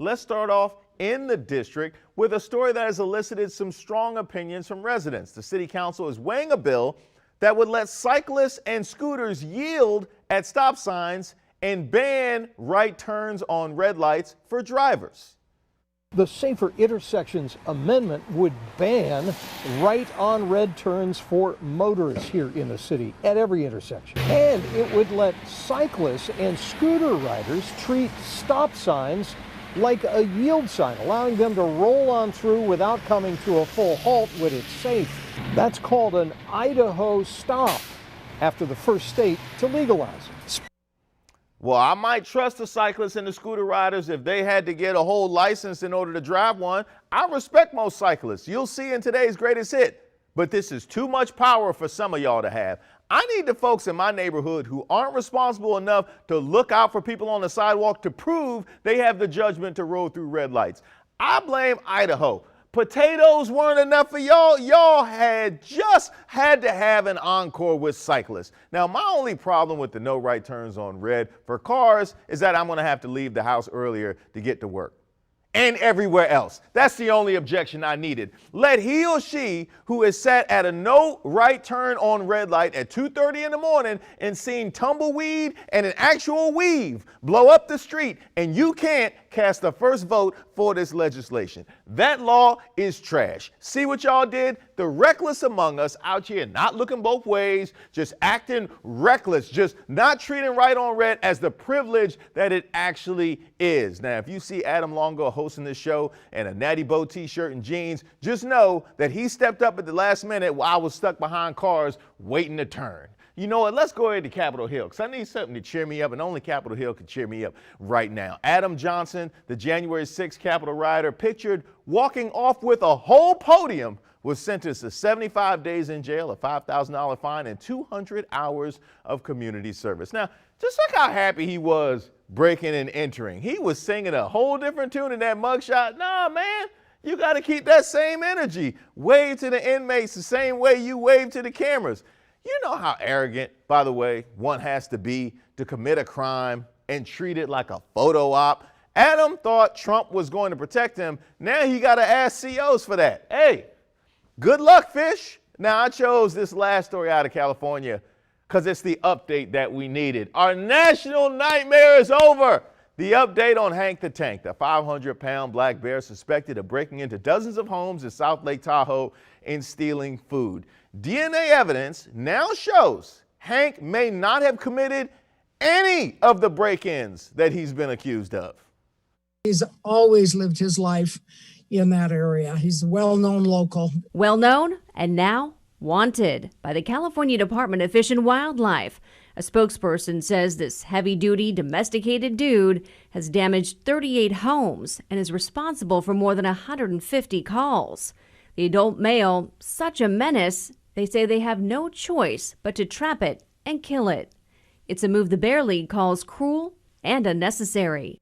let's start off in the district with a story that has elicited some strong opinions from residents. The city council is weighing a bill that would let cyclists and scooters yield at stop signs and ban right turns on red lights for drivers. The Safer Intersections Amendment would ban right on red turns for motorists here in the city at every intersection. And it would let cyclists and scooter riders treat stop signs like a yield sign, allowing them to roll on through without coming to a full halt when it's safe. That's called an Idaho stop, after the first state to legalize it. Well, I might trust the cyclists and the scooter riders if they had to get a whole license in order to drive one. I respect most cyclists. You'll see in today's greatest hit. But this is too much power for some of y'all to have. I need the folks in my neighborhood who aren't responsible enough to look out for people on the sidewalk to prove they have the judgment to roll through red lights. I blame Idaho. Potatoes weren't enough for y'all. Y'all had just had to have an encore with cyclists. Now, my only problem with the no right turns on red for cars is that I'm going to have to leave the house earlier to get to work. And everywhere else. That's the only objection I needed. Let he or she who is sat at a no right turn on red light at 2:30 in the morning and seen tumbleweed and an actual weave blow up the street, and you can't cast the first vote for this legislation. That law is trash. See what y'all did? The reckless among us out here not looking both ways, just acting reckless, just not treating right on red as the privilege that it actually is. Now, if you see Adam Longo hosting this show in a Natty Bow t-shirt and jeans, just know that he stepped up at the last minute while I was stuck behind cars waiting to turn. You know what? Let's go ahead to Capitol Hill because I need something to cheer me up, and only Capitol Hill can cheer me up right now. Adam Johnson, the January 6th Capitol rioter, pictured walking off with a whole podium, was sentenced to 75 days in jail, a $5,000 fine, and 200 hours of community service. Now, just look how happy he was breaking and entering. He was singing a whole different tune in that mugshot. Nah, man, you got to keep that same energy. Wave to the inmates the same way you wave to the cameras. You know how arrogant, by the way, one has to be to commit a crime and treat it like a photo op. Adam thought Trump was going to protect him. Now he got to ask COs for that. Hey, good luck, fish. Now, I chose this last story out of California because it's the update that we needed. Our national nightmare is over. The update on Hank the Tank, the 500-pound black bear suspected of breaking into dozens of homes in South Lake Tahoe and stealing food. DNA evidence now shows Hank may not have committed any of the break-ins that he's been accused of. He's always lived his life in that area. He's a well-known local. Well-known and now wanted by the California Department of Fish and Wildlife. A spokesperson says this heavy-duty, domesticated dude has damaged 38 homes and is responsible for more than 150 calls. The adult male, such a menace, they say they have no choice but to trap it and kill it. It's a move the Bear League calls cruel and unnecessary.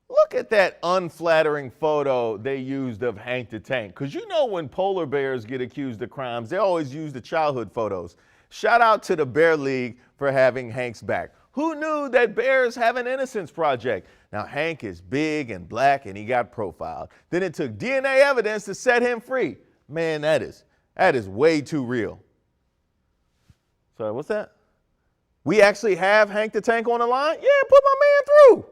Look at that unflattering photo they used of Hank the Tank. Because you know when polar bears get accused of crimes, they always use the childhood photos. Shout out to the Bear League for having Hank's back. Who knew that bears have an innocence project? Now, Hank is big and black and he got profiled. Then it took DNA evidence to set him free. Man, that is way too real. Sorry, what's that? We actually have Hank the Tank on the line? Yeah, put my man through.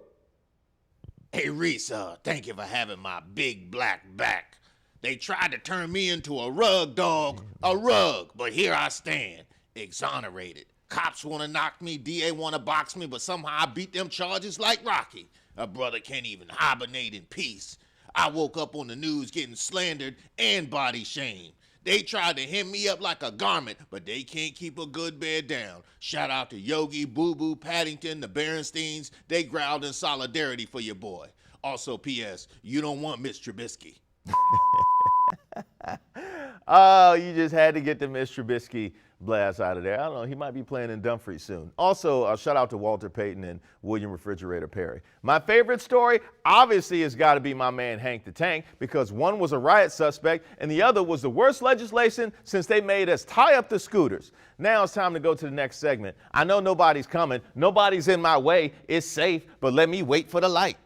Hey, Reese, thank you for having my big black back. They tried to turn me into a rug dog, but here I stand, exonerated. Cops want to knock me, DA want to box me, but somehow I beat them charges like Rocky. A brother can't even hibernate in peace. I woke up on the news getting slandered and body shamed. They tried to hem me up like a garment, but they can't keep a good bear down. Shout out to Yogi, Boo Boo, Paddington, the Berensteins. They growled in solidarity for your boy. Also, P.S., you don't want Mitch Trubisky. Oh, you just had to get the Mitch Trubisky blast out of there. I don't know, he might be playing in Dumfries soon. Also, shout out to Walter Payton and William Refrigerator Perry. My favorite story, obviously, has got to be my man Hank the Tank, because one was a riot suspect and the other was the worst legislation since they made us tie up the scooters. Now it's time to go to the next segment. I know nobody's coming, nobody's in my way, it's safe, but let me wait for the light.